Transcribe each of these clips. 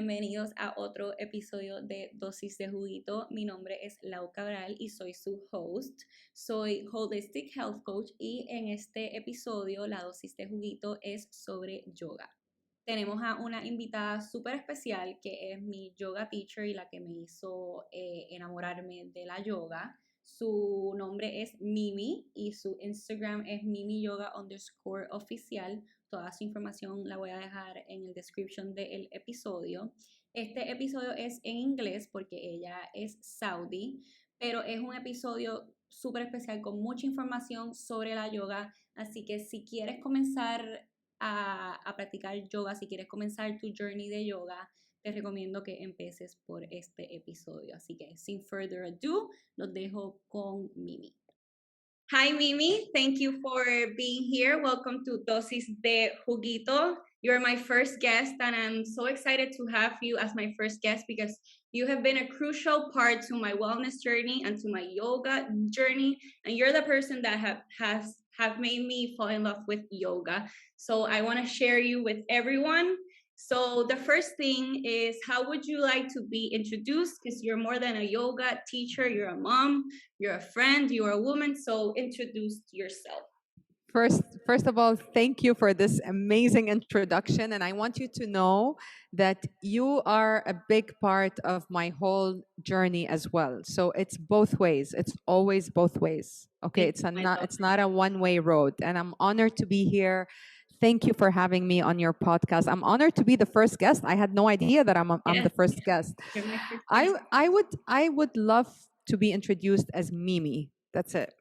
bienvenidos a otro episodio de Dosis de Juguito. Mi nombre es Lau Cabral y soy su host. Soy Holistic Health Coach y en este episodio la dosis de juguito es sobre yoga. Tenemos a una invitada súper especial que es mi yoga teacher y la que me hizo enamorarme de la yoga. Su nombre es Mimi y su Instagram es mimiyoga_oficial. Toda su información la voy a dejar en el description del episodio. Este episodio es en inglés porque ella es saudí, pero es un episodio súper especial con mucha información sobre la yoga. Así que si quieres comenzar a practicar yoga, si quieres comenzar tu journey de yoga, te recomiendo que empieces por este episodio. Así que sin further ado, los dejo con Mimi. Hi, Mimi. Thank you for being here. Welcome to Dosis de Juguito. You're my first guest, and I'm so excited to have you as my first guest because you have been a crucial part to my wellness journey and to my yoga journey, and you're the person that have made me fall in love with yoga. So I want to share you with everyone. So the first thing is, how would you like to be introduced? Because you're more than a yoga teacher, you're a mom, you're a friend, you're a woman. So introduce yourself. First of all, thank you for this amazing introduction. And I want you to know that you are a big part of my whole journey as well. So it's both ways. It's always both ways. Okay. It's not a one-way road. And I'm honored to be here. Thank you for having me on your podcast. I'm honored to be the first guest. I had no idea that I'm the first guest. I would love to be introduced as Mimi. That's it.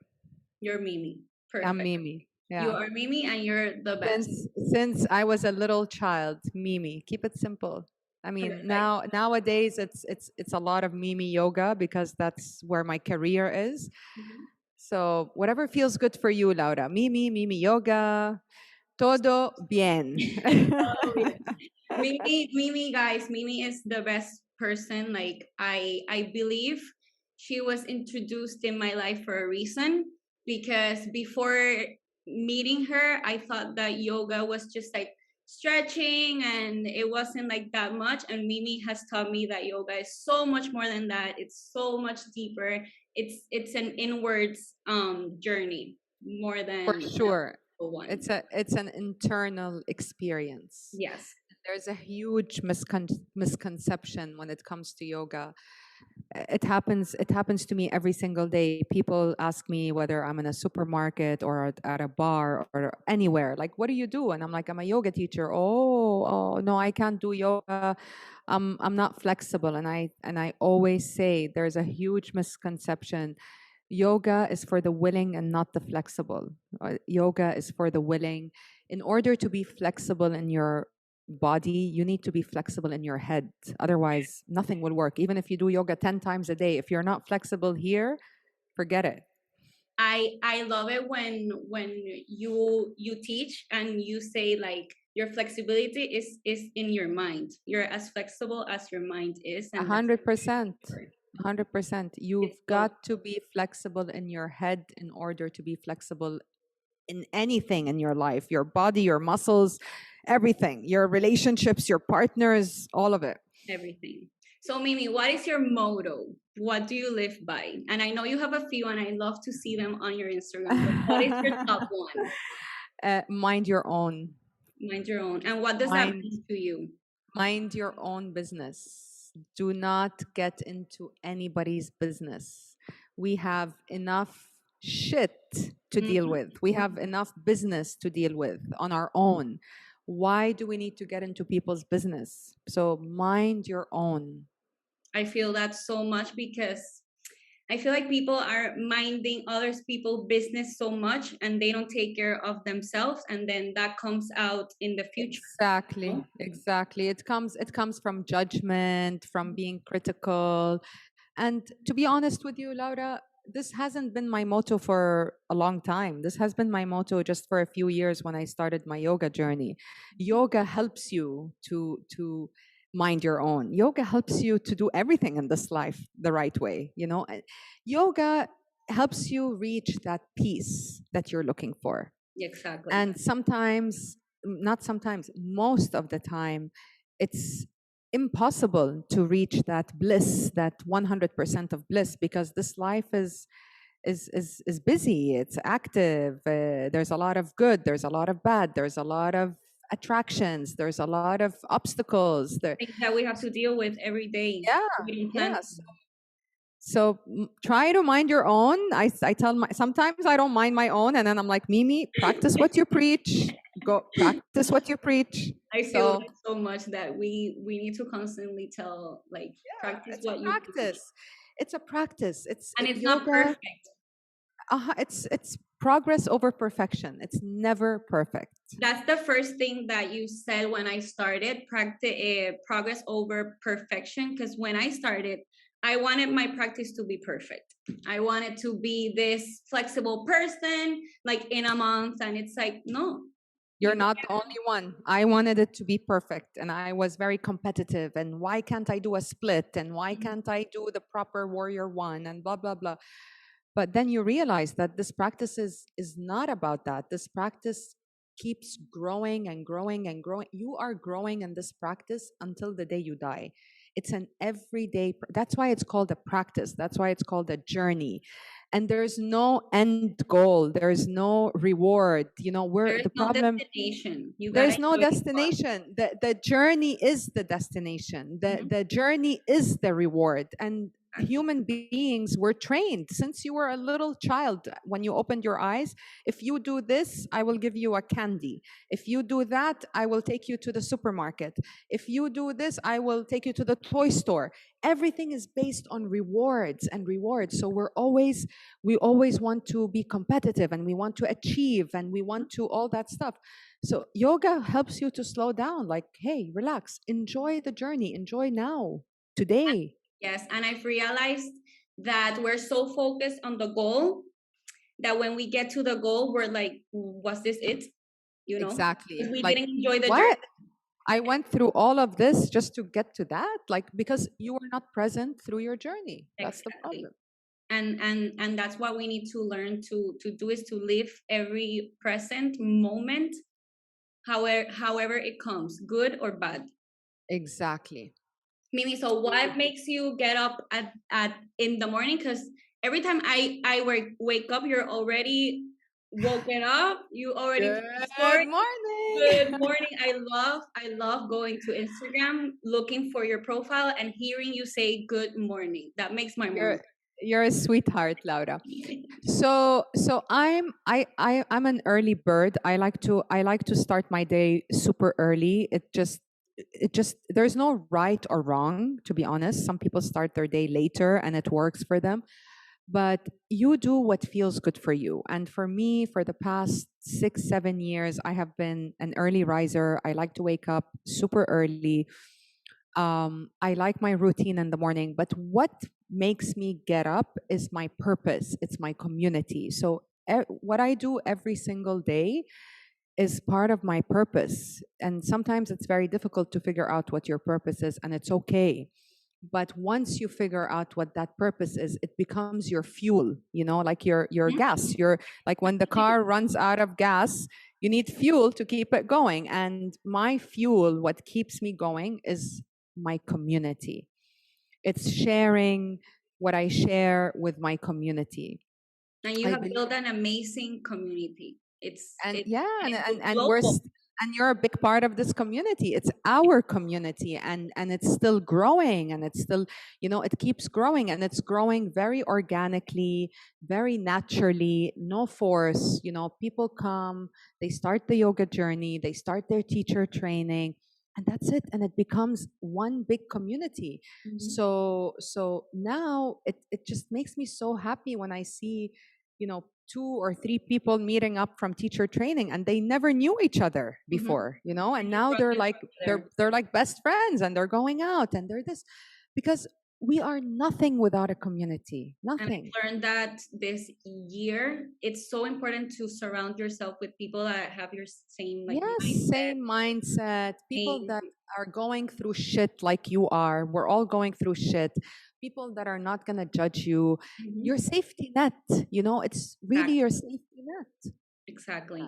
You're Mimi. Perfect. I'm Mimi. Yeah. You are Mimi and you're the best. Since I was a little child, Mimi. Keep it simple. I mean, Perfect. nowadays it's a lot of Mimi yoga because that's where my career is. Mm-hmm. So whatever feels good for you, Laura. Mimi yoga. Todo bien. Mimi, guys, Mimi is the best person. Like I believe she was introduced in my life for a reason, because before meeting her, I thought that yoga was just like stretching and it wasn't like that much. And Mimi has taught me that yoga is so much more than that. It's so much deeper. It's an inwards journey more than for sure. One. It's an internal experience. Yes. There's a huge misconception when it comes to yoga. It happens to me every single day. People ask me whether I'm in a supermarket or at a bar or anywhere, like, what do you do? And I'm like, I'm a yoga teacher. Oh no, I can't do yoga. I'm not flexible. And I always say there's a huge misconception. Yoga is for the willing and not the flexible. Yoga is for the willing. In order to be flexible in your body, you need to be flexible in your head. Otherwise, nothing will work. Even if you do yoga 10 times a day, if you're not flexible here, forget it. I love it when you teach and you say, like, your flexibility is in your mind. You're as flexible as your mind is. 100%. 100%. You've got to be flexible in your head in order to be flexible in anything in your life, your body, your muscles, everything, your relationships, your partners, all of it. Everything. So Mimi, what is your motto? What do you live by? And I know you have a few and I love to see them on your Instagram. What is your top one? Mind your own. Mind your own. And what does that mean to you? Mind your own business. Do not get into anybody's business. We have enough shit to deal with. We have enough business to deal with on our own. Why do we need to get into people's business? So mind your own. I feel that so much because I feel like people are minding others people's business so much and they don't take care of themselves, and then that comes out in the future. Exactly. It comes from judgment, from being critical. And to be honest with you, Laura, this hasn't been my motto for a long time. This has been my motto just for a few years when I started my yoga journey. Yoga helps you to mind your own. Yoga helps you to do everything in this life the right way. You know, yoga helps you reach that peace that you're looking for. Exactly. And sometimes, not sometimes, most of the time, it's impossible to reach that bliss, that 100% of bliss, because this life is busy, it's active, there's a lot of good, there's a lot of bad, there's a lot of attractions, there's a lot of obstacles there. Things that we have to deal with every day. Yeah, We didn't plan. so try to mind your own. I tell sometimes I don't mind my own, and then I'm like, Mimi, practice what you preach. Go practice what you preach. I feel like so much that we need to constantly tell, like, practice it's what a you preach. practice. It's a practice. And it's yoga, not perfect. It's progress over perfection. It's never perfect. That's the first thing that you said when I started, progress over perfection. Because when I started, I wanted my practice to be perfect. I wanted to be this flexible person, like in a month. And it's like, no. You're not the only one. I wanted it to be perfect, and I was very competitive. And why can't I do a split? And why can't I do the proper warrior one? And blah, blah, blah. But then you realize that this practice is not about that. This practice keeps growing and growing and growing. You are growing in this practice until the day you die. It's an everyday, that's why it's called a practice. That's why it's called a journey. And there's no end goal. There's no reward. You know, There's no destination. There's no destination. The journey is the destination. The journey is the reward. And human beings were trained since you were a little child. When you opened your eyes, if you do this, I will give you a candy. If you do that, I will take you to the supermarket. If you do this, I will take you to the toy store. Everything is based on rewards and rewards. So we always want to be competitive, and we want to achieve, and we want to all that stuff. So yoga helps you to slow down, like, hey, relax, enjoy the journey, enjoy now, today. Yes, and I've realized that we're so focused on the goal that when we get to the goal, we're like, was this it? You know? Exactly. We like, didn't enjoy the what? journey. I went through all of this just to get to that, like, because you were not present through your journey. That's the problem. And that's what we need to learn to do, is to live every present moment, however it comes, good or bad. Exactly. Mimi, so what makes you get up at in the morning? Because every time I wake up, you're already woken up. You already Good morning. Good morning. I love going to Instagram, looking for your profile and hearing you say good morning. That makes my morning. You're a sweetheart, Laura. So I'm an early bird. I like to start my day super early. It just there's no right or wrong, to be honest. Some people start their day later and it works for them. But you do what feels good for you. And for me, for the past 6-7 years, I have been an early riser. I like to wake up super early. I like my routine in the morning, but what makes me get up is my purpose. It's my community. So what I do every single day is part of my purpose. And sometimes it's very difficult to figure out what your purpose is, and it's okay. But once you figure out what that purpose is, it becomes your fuel, you know, like your gas. You're like, when the car runs out of gas, you need fuel to keep it going. And my fuel, what keeps me going, is my community. It's sharing what I share with my community. And you have built an amazing community. And you're a big part of this community. It's our community, and it's still growing, and it's still, you know, it keeps growing, and it's growing very organically, very naturally, no force. You know, people come, they start the yoga journey, they start their teacher training, and that's it, and it becomes one big community. So now it just makes me so happy when I see, you know, 2 or 3 people meeting up from teacher training, and they never knew each other before, you know, and now they're like best friends, and they're going out, and they're this, because we are nothing without a community. Nothing. And I learned that this year, it's so important to surround yourself with people that have your same mindset, people that are going through shit like you are. We're all going through shit. People that are not going to judge you. Your safety net, you know, it's really your safety net. Exactly.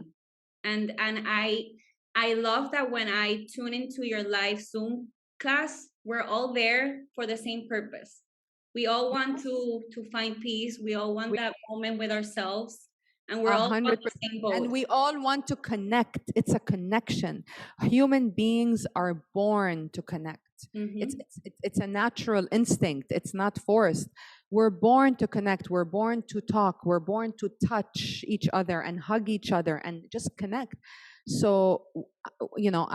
And I love that when I tune into your live Zoom class, we're all there for the same purpose. We all want to find peace. We all want We that moment with ourselves, and we're all on the 100%. same boat. And we all want to connect. It's a connection. Human beings are born to connect. It's a natural instinct. It's not forced. We're born to connect. We're born to talk. We're born to touch each other and hug each other and just connect. So,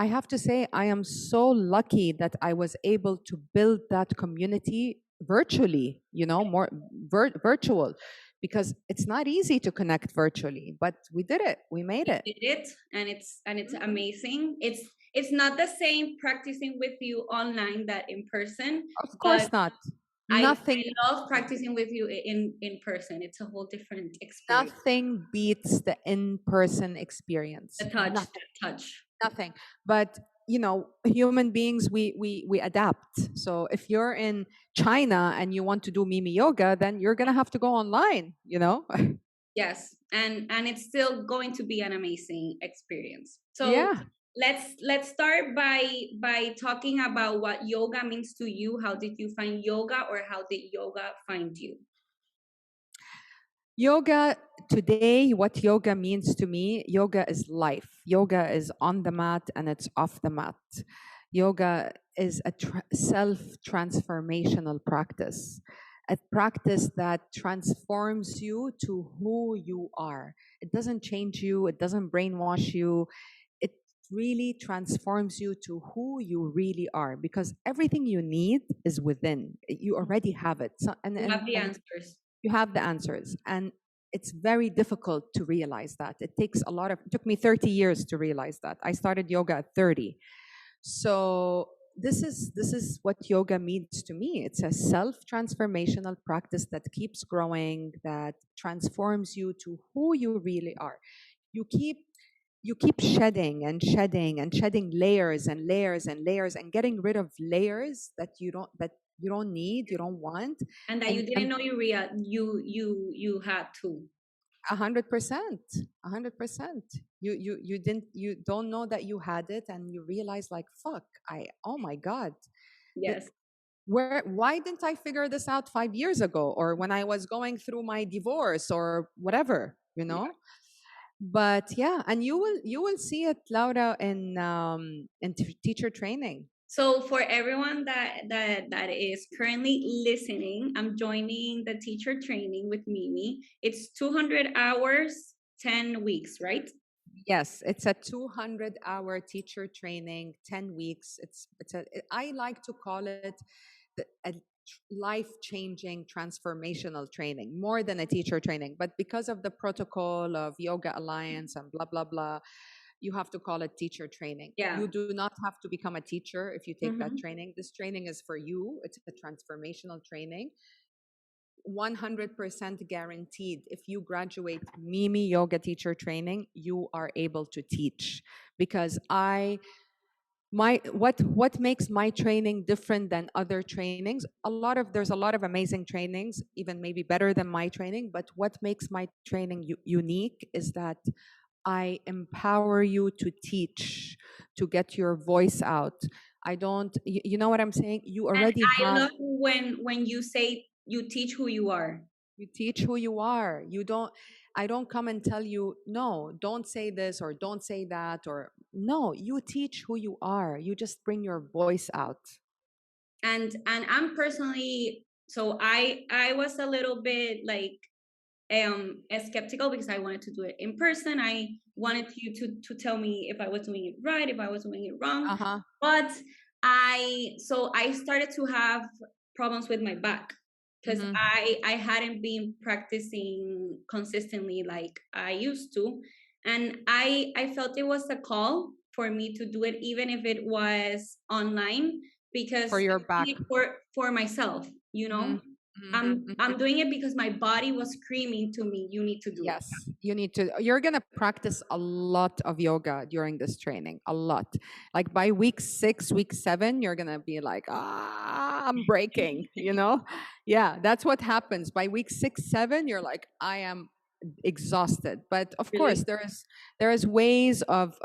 I have to say, I am so lucky that I was able to build that community virtually, more virtual, because it's not easy to connect virtually, but we did it. We made it. We did it, and it's amazing. It's not the same practicing with you online that in person. Of course but not. I Nothing. love practicing with you in person. It's a whole different experience. Nothing beats the in-person experience. The touch, Nothing. the touch. Nothing. But human beings, we adapt. So if you're in China and you want to do Mimi yoga, then you're gonna have to go online. Yes, and it's still going to be an amazing experience. So yeah. let's start by talking about what yoga means to you. How did you find yoga, or how did yoga find you? Yoga today, what yoga means to me, yoga is life. Yoga is on the mat and it's off the mat. Yoga is a self-transformational practice, a practice that transforms you to who you are. It doesn't change you, it doesn't brainwash you. It really transforms you to who you really are, because everything you need is within. You already have it. So, You have the answers. You have the answers, and it's very difficult to realize that. It took me 30 years to realize that. I started yoga at 30. So this is what yoga means to me. It's a self-transformational practice that keeps growing, that transforms you to who you really are. You keep shedding and shedding and shedding layers and layers and layers, and getting rid of layers that you don't need, you don't want, and that you didn't know you had to. 100%. You don't know that you had it, and you realize, like, fuck, oh my god. Yes. Why didn't I figure this out 5 years ago, or when I was going through my divorce or whatever, Yeah. But yeah, and you will see it, Laura, in teacher training. So for everyone that is currently listening, I'm joining the teacher training with Mimi. It's 200 hours, 10 weeks, right? Yes, it's a 200-hour teacher training, 10 weeks. I like to call it a life-changing transformational training, more than a teacher training. But because of the protocol of Yoga Alliance and blah, blah, blah, you have to call it teacher training. Yeah. You do not have to become a teacher if you take that Mhm. training. This training is for you. It's a transformational training. 100% guaranteed. If you graduate Mimi yoga teacher training, you are able to teach. Because what makes my training different than other trainings, there's a lot of amazing trainings, even maybe better than my training, but what makes my training unique is that I empower you to teach, to get your voice out. I don't, you know what I'm saying? You already I have. love when you say you teach who you are. You teach who you are. I don't come and tell you, no, don't say this or don't say that, or no, you teach who you are. You just bring your voice out. And I'm personally, so I was a little bit like skeptical, because I wanted to do it in person. I wanted you to tell me if I was doing it right, if I was doing it wrong. But I started to have problems with my back, because I hadn't been practicing consistently like I used to, and I felt it was a call for me to do it, even if it was online, because For your back. for myself, I'm doing it because my body was screaming to me, you need to do it. Yes, you need to. You're going to practice a lot of yoga during this training, a lot. Like by week 6, week 7, you're going to be like, I'm breaking, Yeah, that's what happens. By week 6, 7, you're like, I am exhausted. But of course, there is ways of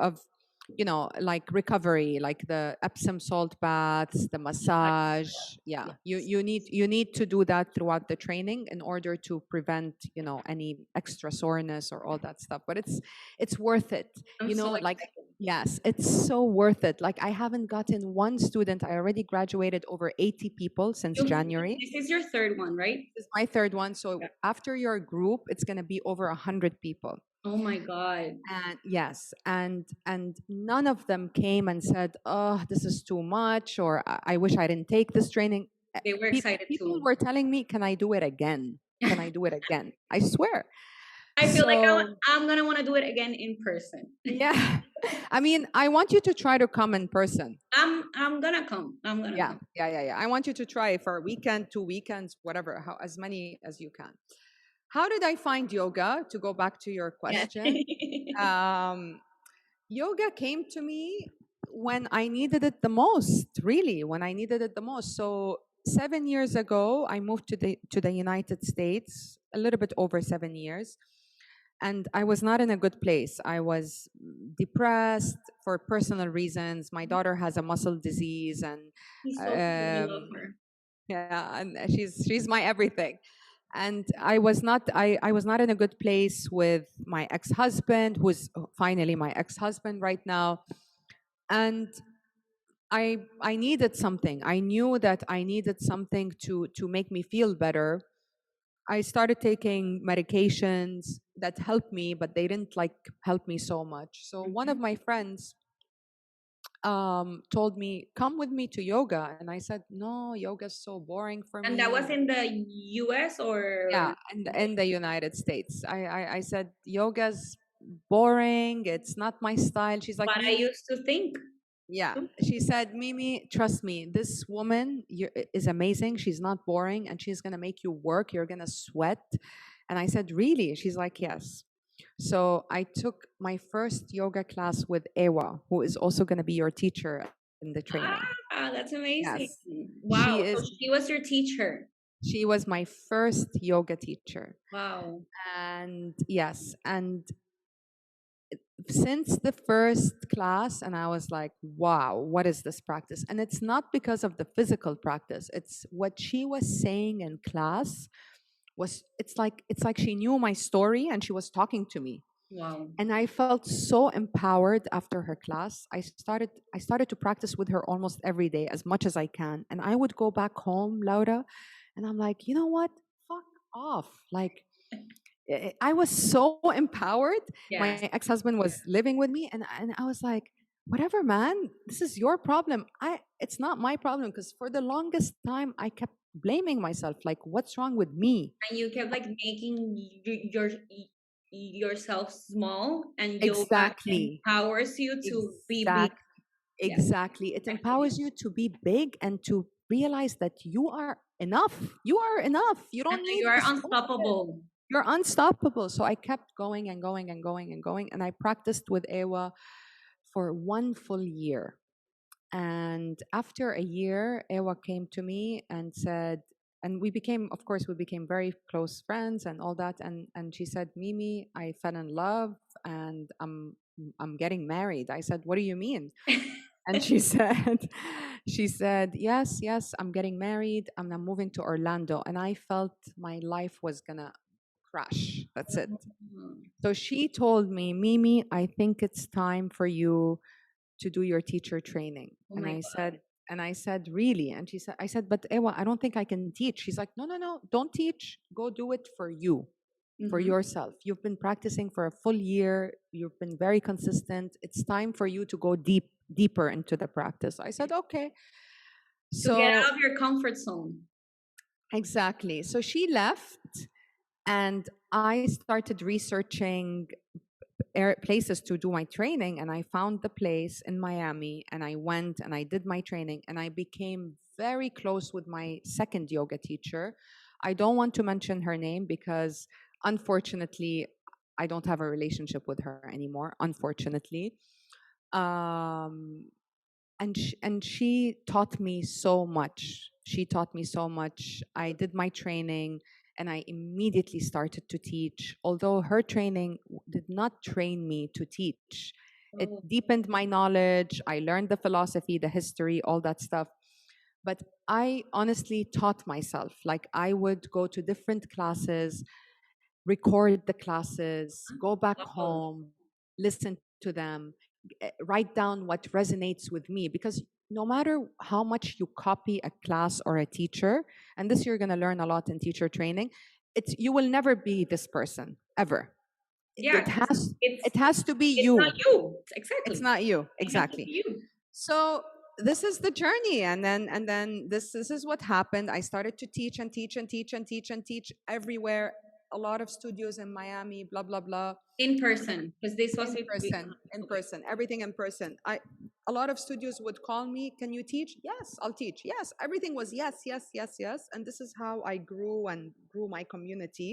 like recovery, like the Epsom salt baths, the massage. Yeah, Yes. you need to do that throughout the training in order to prevent any extra soreness or all that stuff. But it's worth it. I'm so Like, excited. yes, it's so worth it. Like, I haven't gotten one student. I already graduated over 80 people since January. This is your third one, right? This is my third one. So after your group, it's going to be over 100 people. Oh my God. And yes, and none of them came and said, "Oh, this is too much," or "I wish I didn't take this training." They were excited People too. were telling me, "Can I do it again? Can I do it again?" I swear. I feel like So, I'm gonna want to do it again in person. yeah, I mean, I want you to try to come in person. I'm gonna come. I'm gonna come. Yeah. I want you to try for a weekend, 2 weekends, whatever, as many as you can. How did I find yoga? To go back to your question, yoga came to me when I needed it the most, really, when I needed it the most. So 7 years ago, I moved to the United States, a little bit over 7 years. And I was not in a good place. I was depressed for personal reasons. My daughter has a muscle disease, and He's so cute. I love her. yeah, and she's my everything. And I was not in a good place with my ex-husband, who's finally my ex-husband right now. And I needed something. I knew that I needed something to make me feel better. I started taking medications that helped me, but they didn't like help me so much. So one of my friends told me, "Come with me to yoga," and I said, "No, yoga's so boring for me." And that was in the US or? Yeah, in the United States. I said, "Yoga's boring. It's not my style." She's like, What I "Mimi." used to think. Yeah, she said, "Mimi, trust me, this woman is amazing. She's not boring, and she's gonna make you work. You're gonna sweat." And I said, "Really?" She's like, "Yes." So I took my first yoga class with Ewa, who is also gonna be your teacher in the training. Ah, that's amazing. Yes, Wow. So she was your teacher. she was my first yoga teacher. Wow. And yes, and since the first class, and I was like, wow, what is this practice? And it's not because of the physical practice. It's what she was saying in class it's like she knew my story and she was talking to me. Wow. And I felt so empowered after her class. I started to practice with her almost every day as much as I can. And I would go back home, Laura, and I'm like, you know what? Fuck off. Like, I was so empowered. Yeah. My ex-husband was living with me, and I was like, whatever, man, this is your problem. It's not my problem, because for the longest time I kept blaming myself, like, what's wrong with me? And you kept like making yourself small, and yoga Exactly. empowers you to be big. Exactly. It empowers you to be big and to realize that you are enough. You are enough. You don't need You are this bullshit. unstoppable. You're unstoppable. So I kept going and going and going and going. And I practiced with Ewa for 1 full year. And after a year, Ewa came to me and said, and of course, we became very close friends and all that. And she said, Mimi, I fell in love and I'm getting married. I said, what do you mean? And she said, yes, I'm getting married and I'm moving to Orlando. And I felt my life was gonna crash. That's it. So she told me, Mimi, I think it's time for you to do your teacher training. Oh And my I said, really? And I said, but Ewa, I don't think I can teach. She's like, no, don't teach. Go do it for you, for yourself. You've been practicing for a full year. You've been very consistent. It's time for you to go deeper into the practice. I said, okay. To get out of your comfort zone. Exactly. So she left, and I started researching places to do my training, and I found the place in Miami, and I went and I did my training, and I became very close with my second yoga teacher. I don't want to mention her name because unfortunately I don't have a relationship with her anymore, unfortunately. And she taught me so much. I did my training and I immediately started to teach, although her training did not train me to teach. It Oh, deepened my knowledge. I learned the philosophy, the history, all that stuff. But I honestly taught myself. Like I would go to different classes, record the classes, go back wow. home, listen to them, write down what resonates with me. Because no matter how much you copy a class or a teacher, and this you're going to learn a lot in teacher training, you will never be this person ever. Yeah, It 'cause has it's it has to be it's not you. you. It's Exactly. not you It has to exactly. be you. So this is the journey, and then this is what happened. I started to teach and teach and teach and teach and teach everywhere. A lot of studios in Miami, blah blah blah. In person, because this was In okay. person, everything in person. A lot of studios would call me, can you teach? Yes, I'll teach. Yes, everything was yes, yes, yes, yes. And this is how I grew and grew my community.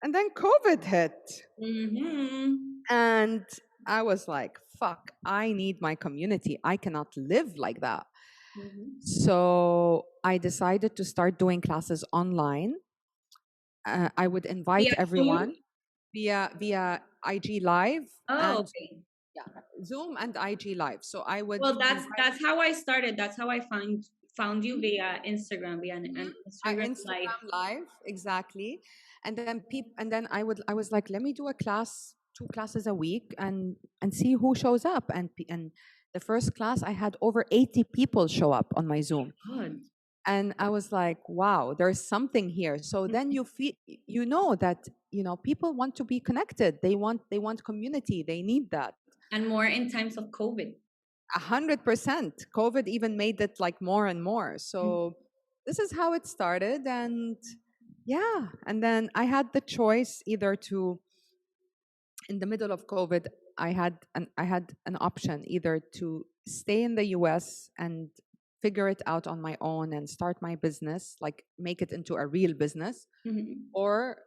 And then COVID hit. Mm-hmm. And I was like, fuck, I need my community. I cannot live like that. Mm-hmm. So I decided to start doing classes online. I would invite Via Zoom? everyone via IG Live Oh, and okay. yeah, Zoom and IG Live. So I would Well, invite that's how I started. That's how I found you via Instagram, via an Instagram live. Instagram Live, exactly. And then I was like, let me do a class, 2 classes a week, and see who shows up. And the first class, I had over 80 people show up on my Zoom. God. And I was like, wow, there's something here. So then you feel, you know that, people want to be connected. They want community. They need that. And more in times of COVID. 100%. COVID even made it like more and more. Mm. So this is how it started. And yeah, and then I had the choice either to, in the middle of COVID, I had an option either to stay in the US and figure it out on my own and start my business, like make it into a real business, Mhm. or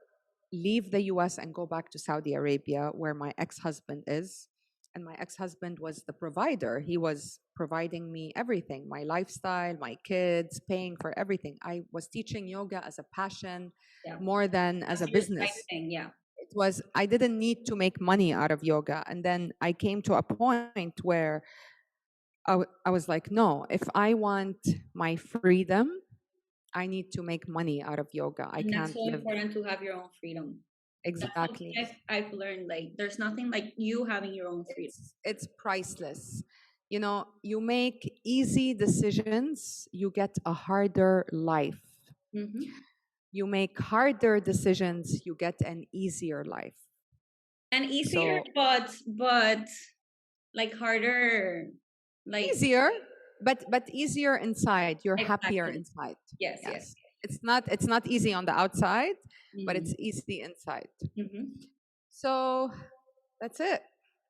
leave the US and go back to Saudi Arabia where my ex-husband is. And my ex-husband was the provider. He was providing me everything, my lifestyle, my kids, paying for everything. I was teaching yoga as a passion Yeah. more than as a That's your side business. thing, yeah. It was, I didn't need to make money out of yoga. And then I came to a point where I was like, no, if I want my freedom, I need to make money out of yoga. I And that's can't so live. important to have your own freedom. That's something Exactly. I've learned. Like, there's nothing like you having your own freedom. It's priceless. You make easy decisions, you get a harder life. Hmm. You make harder decisions, you get an easier life. And easier, So but like harder, like easier, but easier inside. You're happier exactly. inside. Yes, yes. Yes. It's not easy on the outside, but Mm-hmm. it's easy inside. Mm-hmm. So that's it.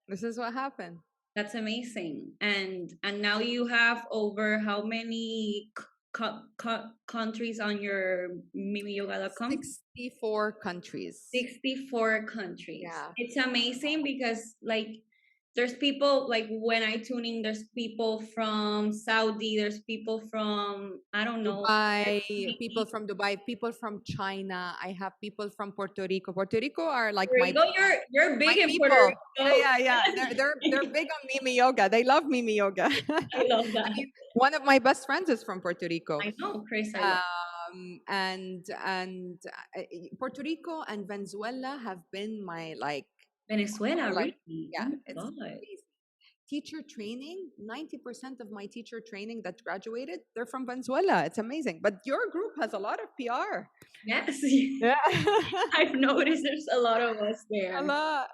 This is what happened. That's amazing. And now you have over how many countries on your mimiyoga.com? 64 countries. 64 countries. Yeah. It's amazing because like there's people like when I tune in, there's people from Saudi, there's people from I don't know. Dubai, people from Dubai, people from China. I have people from Puerto Rico. Puerto Rico are like Puerto my Rico, you're my big in Puerto people. Rico. Yeah. They're big on Mimi Yoga. They love Mimi Yoga. I love I that. mean, one of my best friends is from Puerto Rico. I know, Chris. I love And Puerto Rico and Venezuela have been my Venezuela, like really. yeah, Oh my it's god. crazy. Teacher training, 90% of my teacher training that graduated, they're from Venezuela. It's amazing. But your group has a lot of PR. Yes. Yeah. I've noticed there's a lot of us there. A lot.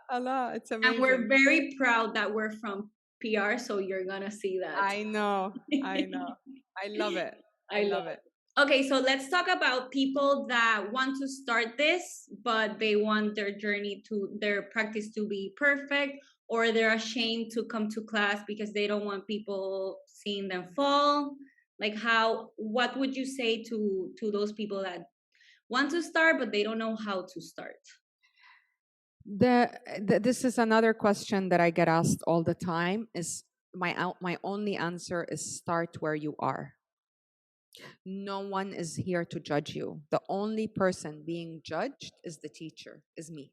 It's And we're amazing. very proud that we're from PR, so you're gonna see that. I know. I love it. I love Love it. it. Okay, so let's talk about people that want to start this, but they want their practice to be perfect, or they're ashamed to come to class because they don't want people seeing them fall. Like what would you say to those people that want to start, but they don't know how to start? This is another question that I get asked all the time. Is my only answer is start where you are. No one is here to judge you. The only person being judged is the teacher, is me.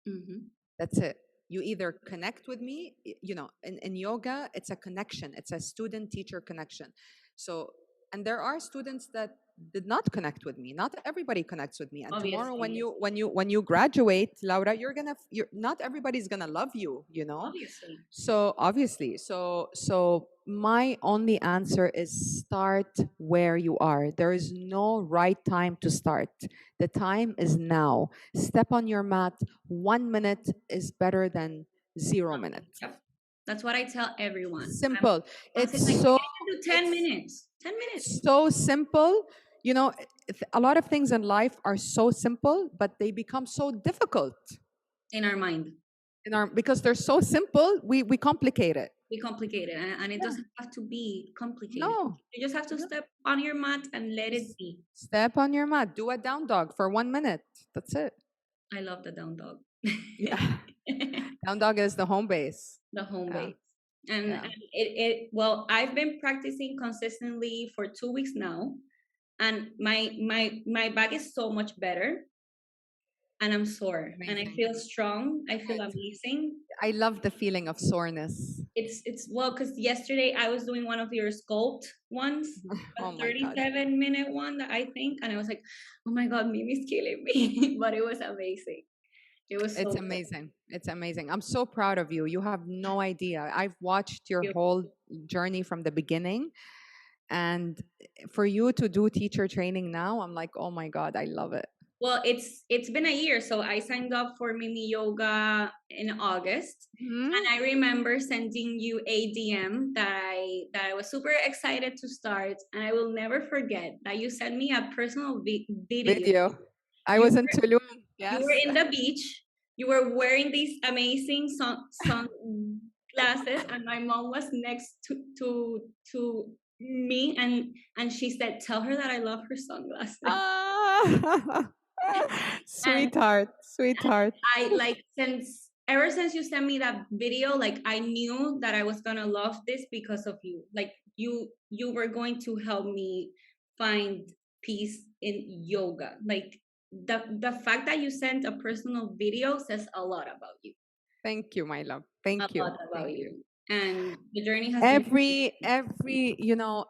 Mm-hmm. That's it. You either connect with me, in yoga, it's a connection. It's a student-teacher connection. So, and there are students that did not connect with me. Not everybody connects with me. And tomorrow, when you graduate, Laura, you're not everybody's gonna love you. Obviously. So obviously, so my only answer is start where you are. There is no right time to start. The time is now. Step on your mat. 1 minute is better than 0 minutes. Yep. That's what I tell everyone. Simple. It's so. 10 minutes. 10 minutes. So simple. A lot of things in life are so simple, but they become so difficult in our mind. Because they're so simple, we complicate it. We complicate it, and it doesn't have to be complicated. No. You just have to step on your mat and let it be. Step on your mat. Do a down dog for 1 minute. That's it. I love the down dog. Yeah. Down dog is the home base. The home base. And well, I've been practicing consistently for 2 weeks now, and my back is so much better. And I'm sore. Amazing. And I feel strong. I feel amazing. I love the feeling of soreness. It's well, because yesterday I was doing one of your sculpt ones, a 37-minute one that I think, and I was like, oh my God, Mimi's killing me. But it was amazing. It's amazing. It's amazing. I'm so proud of you. You have no idea. I've watched your whole journey from the beginning. And for you to do teacher training now, I'm like, oh my God, I love it. Well, it's been a year. So I signed up for Mimi Yoga in August. Mm-hmm. And I remember sending you a DM that I was super excited to start. And I will never forget that you sent me a personal video. I was in Tulum. Yes. You were in the beach. You were wearing these amazing sunglasses, and my mom was next to me, and she said, "Tell her that I love her sunglasses." Sweetheart. I ever since you sent me that video, I knew that I was gonna love this because of you. You were going to help me find peace in yoga. The fact that you sent a personal video says a lot about you. Thank you, my love. Thank you. A lot about you. And the journey has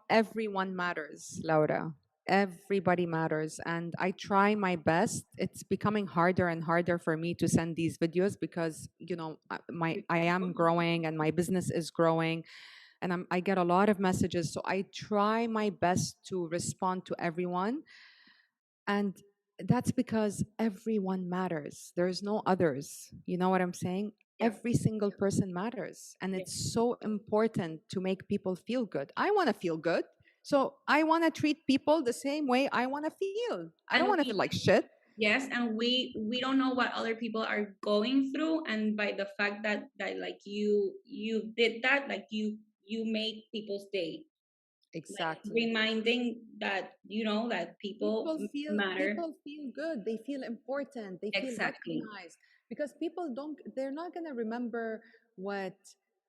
everyone matters, Laura. Everybody matters. And I try my best. It's becoming harder and harder for me to send these videos because, I am growing and my business is growing. And I get a lot of messages. So I try my best to respond to everyone. And that's because everyone matters. There's no others. You know what I'm saying? Yeah. Every single person matters. And it's so important to make people feel good. I want to feel good. So I want to treat people the same way I want to feel. I don't want to feel like shit. Yes, and we don't know what other people are going through. And by the fact that you did that, you made people's day. Exactly. Reminding that that people matter. People feel good. They feel important. They feel recognized. Because they're not going to remember what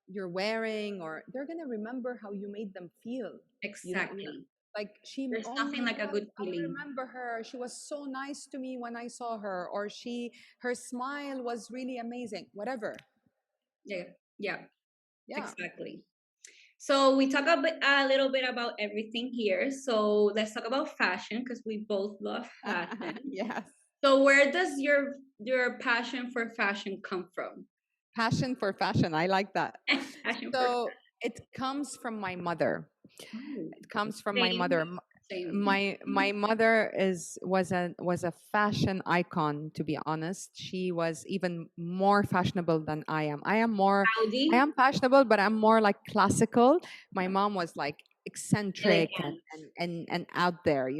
you're wearing, or they're going to rember how you made them feel. Exactly. There's nothing like a good feeling. I remember her. She was so nice to me when I saw her, or her smile was really amazing. Whatever. Yeah. Exactly. So we talk a little bit about everything here. So let's talk about fashion, because we both love fashion. Yes. So where does your passion for fashion come from? Passion for fashion. I like that. It comes from my mother. It comes from my mother. My mother was a fashion icon, to be honest. She was even more fashionable than I am. I am fashionable, but I'm more classical. My mom was eccentric and out there,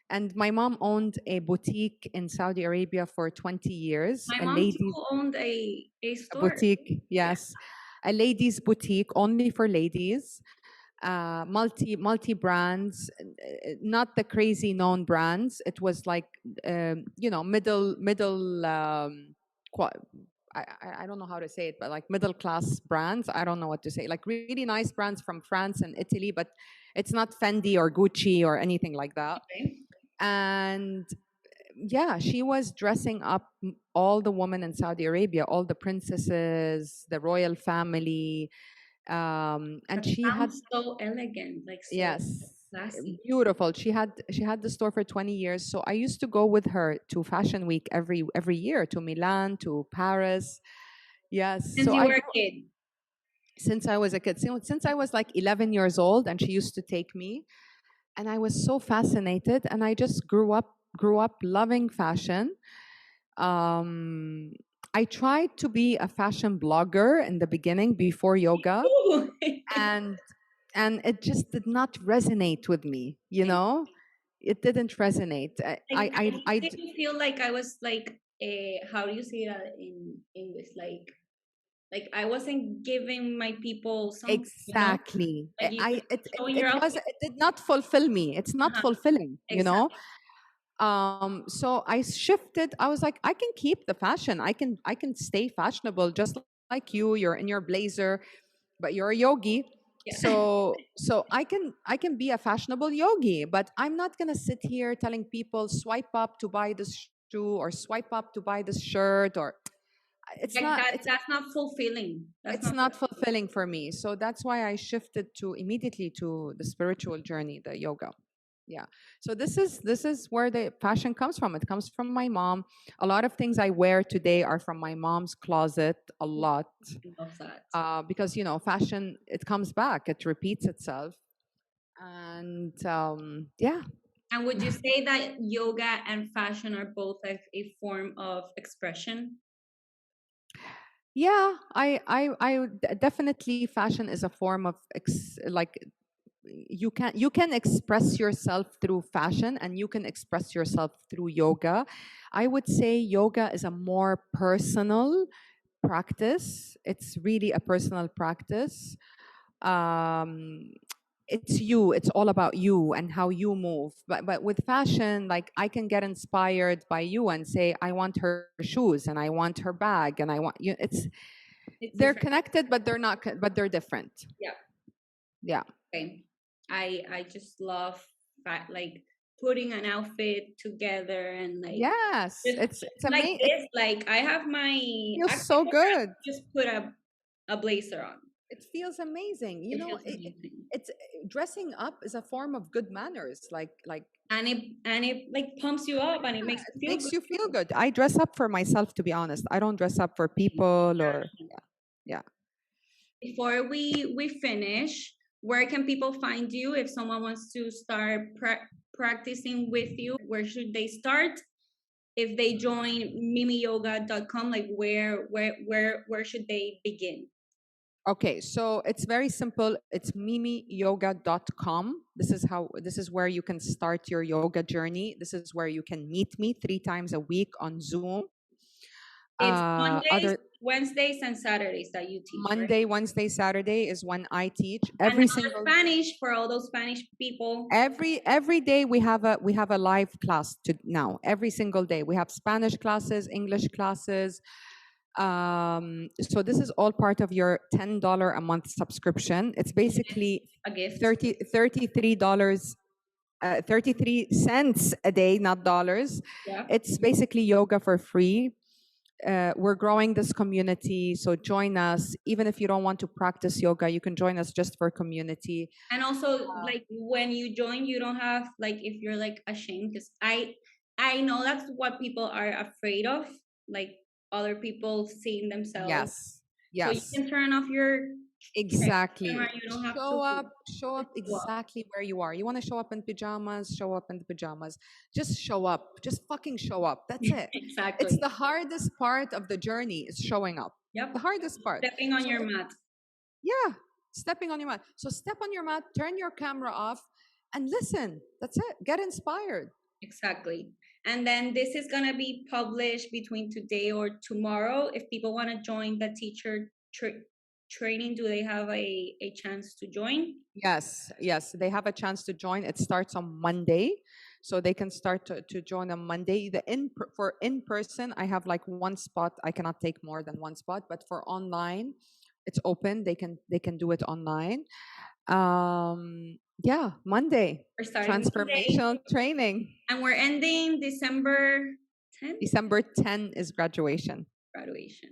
And my mom owned a boutique in Saudi Arabia for 20 years. My mom too owned a store. A boutique, yes. A ladies' boutique only for ladies. Multi brands, not the crazy known brands. It was middle. I don't know how to say it, but middle class brands. I don't know what to say. Really nice brands from France and Italy, but it's not Fendi or Gucci or anything like that. Okay. And yeah, she was dressing up all the women in Saudi Arabia, all the princesses, the royal family, and That she had, sounds so elegant, like so yes, classy. beautiful. She had the store for 20 years. So I used to go with her to Fashion Week every year, to Milan, to Paris. Yes. Since So you I were a grew kid. since I was a kid, since I was like 11 years old, and she used to take me, and I was so fascinated, and I just grew up loving fashion. Um, I tried to be a fashion blogger in the beginning before yoga, Ooh. and it just did not resonate with me. It didn't resonate. I didn't feel like I was like, how do you say that in English? Like I wasn't giving my people some, Exactly. like you just showing your outfit. It did not fulfill me. It's not Uh-huh. fulfilling. Exactly. So I shifted. I was like, I can keep the fashion. I can stay fashionable just like you. You're in your blazer, but you're a yogi. Yeah. So I can be a fashionable yogi, but I'm not gonna sit here telling people swipe up to buy this shoe or swipe up to buy this shirt, or it's Like not that it's that's not fulfilling. That's it's not not fulfilling for me. So that's why I shifted to immediately to the spiritual journey, the yoga. Yeah. So this is where the fashion comes from. It comes from my mom. A lot of things I wear today are from my mom's closet. A lot, I love that. because fashion, it comes back. It repeats itself. And yeah. And would you say that yoga and fashion are both like a form of expression? Yeah, definitely fashion is a form of like, you can express yourself through fashion, and you can express yourself through yoga. I would say yoga is a more personal practice. It's really a personal practice. um it's you, it's all about you and how you move. But with fashion, like, I can get inspired by you and say, I want her shoes and I want her bag and I want you. It's They're different. connected, but they're not but they're different. Yeah. Yeah. Okay. I just love like putting an outfit together and like Yes, just it's like amazing. It this. Like I have my feels actually so good. just put a blazer on. It feels amazing. It feels amazing. It's dressing up is a form of good manners. Like, And it like pumps you up and it makes it you feel makes good you feel too. good. I dress up for myself, to be honest. I don't dress up for people, or yeah. Before we finish, where can people find you if someone wants to start practicing with you? Where should they start? If they join mimiyoga.com, like where should they begin? Okay, so it's very simple. It's mimiyoga.com. This is where you can start your yoga journey. This is where you can meet me 3 times a week on Zoom. It's Mondays, Other Wednesdays, and Saturdays that you teach, right? Monday, Wednesday, Saturday is when I teach. And now the Spanish for all those Spanish people. Every day we have a live class to now. Every single day we have Spanish classes, English classes. So this is all part of your $10 a month subscription. It's basically A gift. $33, 33 cents a day, not dollars. Yeah. It's basically yoga for free. We're growing this community, so join us. Even if you don't want to practice yoga, you can join us just for community. And also, like when you join, you don't have like if you're like ashamed, because I know that's what people are afraid of, like other people seeing themselves. Yes, So you yes. can turn off your Exactly. camera. You don't have Show to up, show up show up. exactly where you are. You want to show up in pajamas, show up in the pajamas. Just show up. Just fucking show up. That's it. It's Exactly. the hardest part of the journey, is showing up. Yep. The hardest part. Stepping on So your mat. yeah, stepping on your mat. So step on your mat, turn your camera off, and listen. That's it. Get inspired. Exactly. And then this is going to be published between today or tomorrow. If people want to join the teacher training, do they have a chance to join? Yes, yes. They have a chance to join. It starts on Monday. So they can start to join on Monday. For in person, I have like one spot. I cannot take more than one spot. But for online, it's open. They can do it online. Yeah, Monday. We're starting Monday, Transformational training. and we're ending December 10th. December 10 is graduation. Graduation.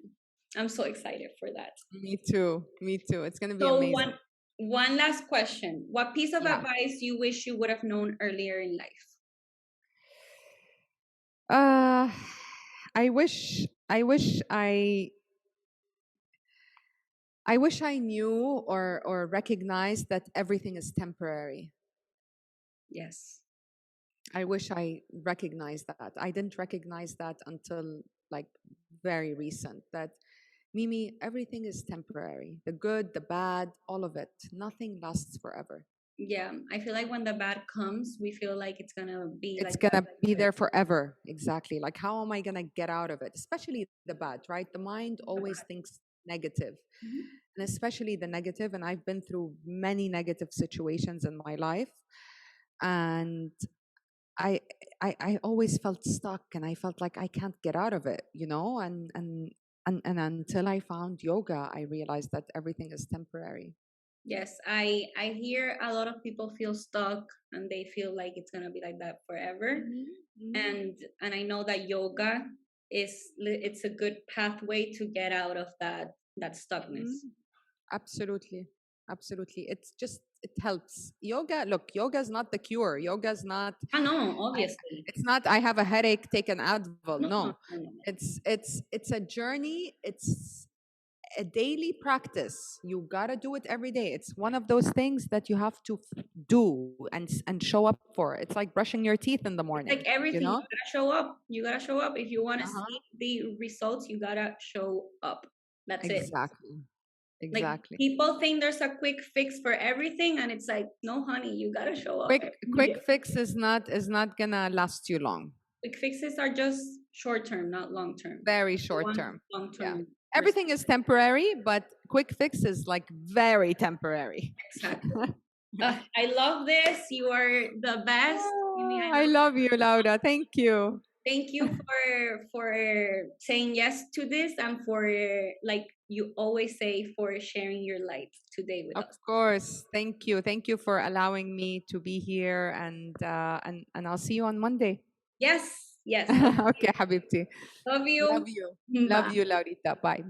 I'm so excited for that. Me too. Me too. It's going to be So amazing. one last question. What piece of Yeah. advice you wish you would have known earlier in life? I wish I knew or recognized that everything is temporary. Yes. I wish I recognized that. I didn't recognize that until like very recent. That Mimi, everything is temporary. The good, the bad, all of it. Nothing lasts forever. Yeah, I feel like when the bad comes, we feel like it's gonna be It's like gonna be there forever. Exactly. Like, how am I gonna get out of it? Especially the bad, right? The mind always thinks negative, and especially the negative. And I've been through many negative situations in my life, and I always felt stuck, and I felt like I can't get out of it, you know. And until I found yoga, I realized that everything is temporary. Yes, I hear a lot of people feel stuck and they feel like it's gonna be like that forever. And I know that yoga it's a good pathway to get out of that stuckness. Absolutely. Absolutely. It helps. Yoga is not the cure. Yoga is not, No, obviously. it's not, I have a headache, take an Advil. No. No. It's a journey. It's a daily practice. You gotta do it every day. It's one of those things that you have to do and show up for. It's like brushing your teeth in the morning. Like everything, you know? you gotta show up. You gotta show up. If you want to see the results, you gotta show up. That's it. Exactly. Like people think there's a quick fix for everything, and it's like, no, honey, you gotta show up. Quick fix is not gonna last you long. Quick fixes are just short term, not long term. Very short term. Long term. Yeah. Everything is temporary, but quick fix is like very temporary. Exactly. I love this. You are the best. I love you, Laura. Thank you. Thank you for saying yes to this, and for, like you always say, for sharing your light today with us. Of course. Thank you. Thank you for allowing me to be here, and I'll see you on Monday. Yes. Okay, Habibti. Love you. Love you, Laurita. Bye.